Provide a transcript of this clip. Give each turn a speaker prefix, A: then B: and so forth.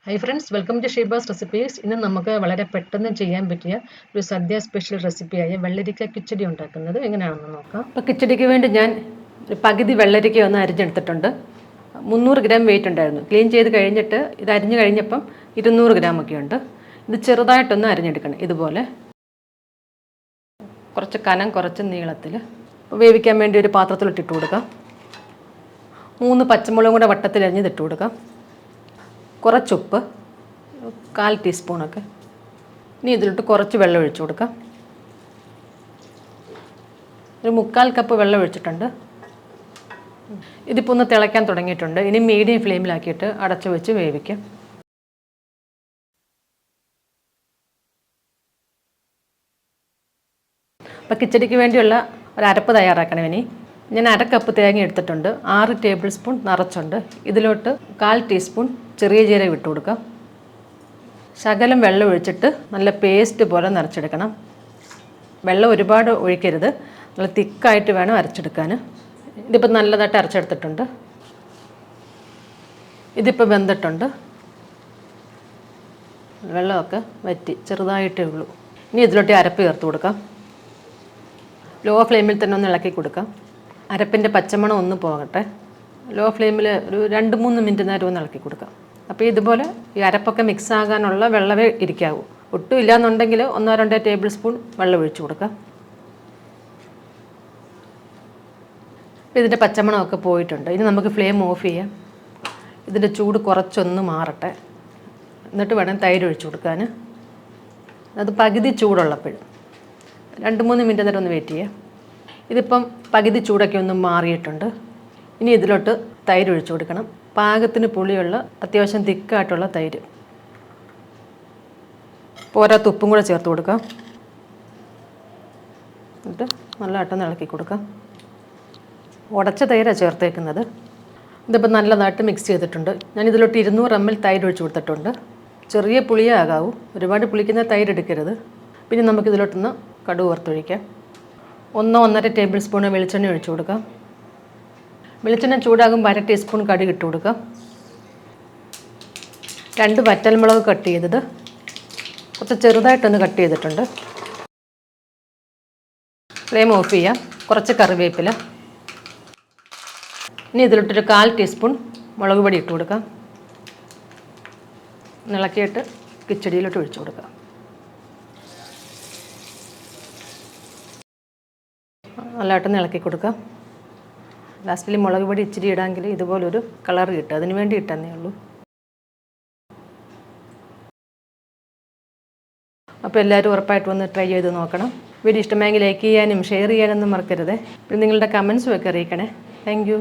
A: High friends, welcome to Sheeba's recipes. ഇന്ന് നമുക്ക് വളരെ പെട്ടെന്ന് ചെയ്യാൻ പറ്റിയ ഒരു സദ്യ സ്പെഷ്യൽ റെസിപ്പിയായ വെള്ളരിക്ക കിച്ചടി ഉണ്ടാക്കുന്നത് എങ്ങനെയാണെന്ന് നോക്കാം. അപ്പോൾ കിച്ചടിക്ക് വേണ്ടി ഞാൻ ഒരു പകുതി വെള്ളരിക്ക ഒന്ന് അരിഞ്ഞെടുത്തിട്ടുണ്ട്. 300 ഗ്രാം വെയിറ്റ് ഉണ്ടായിരുന്നു. ക്ലീൻ ചെയ്ത് കഴിഞ്ഞിട്ട് ഇത് അരിഞ്ഞു കഴിഞ്ഞപ്പം 200 ഗ്രാം ഒക്കെ ഉണ്ട്. ഇത് ചെറുതായിട്ടൊന്ന് അരിഞ്ഞെടുക്കണം. ഇതുപോലെ കുറച്ച് കനം കുറച്ച് നീളത്തിൽ വേവിക്കാൻ വേണ്ടി ഒരു പാത്രത്തിലിട്ടിട്ട് കൊടുക്കാം. 3 പച്ചമുളകും കൂടെ വട്ടത്തിൽ അരിഞ്ഞിട്ട് കൊടുക്കാം. കുറച്ചുപ്പ്, 1/4 ടീസ്പൂണൊക്കെ. ഇനി ഇതിലോട്ട് കുറച്ച് വെള്ളം ഒഴിച്ചു കൊടുക്കാം. ഒരു 3/4 കപ്പ് വെള്ളം ഒഴിച്ചിട്ടുണ്ട്. ഇതിപ്പോൾ ഒന്ന് തിളയ്ക്കാൻ തുടങ്ങിയിട്ടുണ്ട്. ഇനി മീഡിയം ഫ്ലെയിമിലാക്കിയിട്ട് അടച്ചു വെച്ച് വേവിക്കാം. അപ്പോൾ കിച്ചടിക്ക് വേണ്ടിയുള്ള ഒരു അരപ്പ് തയ്യാറാക്കണം. ഇനി ഞാൻ 1/2 കപ്പ് തേങ്ങ എടുത്തിട്ടുണ്ട്. 6 ടേബിൾ സ്പൂൺ നിറച്ചുണ്ട്. ഇതിലോട്ട് 1/4 ടീസ്പൂൺ ചെറിയ ജീരകം ഇട്ട് കൊടുക്കാം. ശകലം വെള്ളം ഒഴിച്ചിട്ട് നല്ല പേസ്റ്റ് പോലെ നിറച്ചെടുക്കണം. വെള്ളം ഒരുപാട് ഒഴിക്കരുത്, നല്ല തിക്കായിട്ട് വേണം അരച്ചെടുക്കാൻ. ഇതിപ്പോൾ നല്ലതായിട്ട് അരച്ചെടുത്തിട്ടുണ്ട്. ഇതിപ്പോൾ വെന്തിട്ടുണ്ട്. വെള്ളമൊക്കെ വറ്റി ചെറുതായിട്ടേ ഉള്ളൂ. ഇനി ഇതിലോട്ട് അരപ്പ് ചേർത്ത് കൊടുക്കാം. ലോ ഫ്ലെയിമിൽ തന്നെ ഒന്ന് ഇളക്കി കൊടുക്കാം. അരപ്പിൻ്റെ പച്ചമണം ഒന്ന് പോകട്ടെ. ലോ ഫ്ലെയിമിൽ ഒരു 2-3 മിനിറ്റ് നേരം ഒന്ന് ഇളക്കി കൊടുക്കാം. അപ്പോൾ ഇതുപോലെ ഈ അരപ്പൊക്കെ മിക്സ് ആകാനുള്ള വെള്ളമേ ഇരിക്കാവൂ. ഒട്ടും ഇല്ലയെന്നുണ്ടെങ്കിൽ 1-2 ടേബിൾ സ്പൂൺ വെള്ളം ഒഴിച്ചു കൊടുക്കാം. ഇതിൻ്റെ പച്ചമണമൊക്കെ പോയിട്ടുണ്ട്. ഇനി നമുക്ക് ഫ്ലെയിം ഓഫ് ചെയ്യാം. ഇതിൻ്റെ ചൂട് കുറച്ചൊന്ന് മാറട്ടെ. എന്നിട്ട് വേണം തൈര് ഒഴിച്ചു കൊടുക്കാൻ. അത് പകുതി ചൂടുള്ളപ്പോഴും 2-3 മിനിറ്റ് നേരം ഒന്ന് വെയിറ്റ് ചെയ്യാം. ഇതിപ്പം പകുതി ചൂടൊക്കെ ഒന്ന് മാറിയിട്ടുണ്ട്. ഇനി ഇതിലോട്ട് തൈര് ഒഴിച്ചു കൊടുക്കണം. പാകത്തിന് പുളിയുള്ള അത്യാവശ്യം തിക്കായിട്ടുള്ള തൈര്. പോരാത്ത ഉപ്പും കൂടെ ചേർത്ത് കൊടുക്കാം. എന്നിട്ട് നല്ലതായിട്ടൊന്ന് ഇളക്കി കൊടുക്കാം. ഉടച്ച തൈരാണ് ചേർത്തേക്കുന്നത്. ഇതിപ്പോൾ നല്ലതായിട്ട് മിക്സ് ചെയ്തിട്ടുണ്ട്. ഞാൻ ഇതിലോട്ട് 200 ml തൈര് ഒഴിച്ചു കൊടുത്തിട്ടുണ്ട്. ചെറിയ പുളിയേ ആകാവൂ, ഒരുപാട് പുളിക്കുന്ന തൈര് എടുക്കരുത്. പിന്നെ നമുക്കിതിലോട്ടൊന്ന് കടുക് വറുത്തൊഴിക്കാം. 1-1.5 ടേബിൾ സ്പൂൺ വെളിച്ചെണ്ണ ഒഴിച്ചു കൊടുക്കാം. വെളിച്ചെണ്ണ ചൂടാകുമ്പോൾ 1/2 ടീസ്പൂൺ കടുക് ഇട്ട് കൊടുക്കാം. 2 വറ്റൽമുളക് കട്ട് ചെയ്തത് കുറച്ച് ചെറുതായിട്ടൊന്ന് കട്ട് ചെയ്തിട്ടുണ്ട്. ഫ്ലെയിം ഓഫ് ചെയ്യാം. കുറച്ച് കറിവേപ്പില. ഇനി ഇതിലോട്ടൊരു 1/4 ടീസ്പൂൺ മുളക് പൊടി ഇട്ട് കൊടുക്കാം. ഇളക്കിയിട്ട് കിച്ചടിയിലോട്ട് ഒഴിച്ചു കൊടുക്കാം. നല്ലതായിട്ടൊന്ന് ഇളക്കി കൊടുക്കാം. ലാസ്റ്റിൽ മുളക് പൊടി ഇച്ചിരി ഇടാമെങ്കിൽ ഇതുപോലൊരു കളർ കിട്ടും. അതിന് വേണ്ടി ഇട്ടന്നേ ഉള്ളൂ. അപ്പോൾ എല്ലാവരും ഉറപ്പായിട്ട് വന്ന് ട്രൈ ചെയ്ത് നോക്കണം. വീഡിയോ ഇഷ്ടമായെങ്കിൽ ലൈക്ക് ചെയ്യാനും ഷെയർ ചെയ്യാനൊന്നും മറക്കരുത്. പിന്നെ നിങ്ങളുടെ കമൻസും ഒക്കെ അറിയിക്കണേ. Thank you.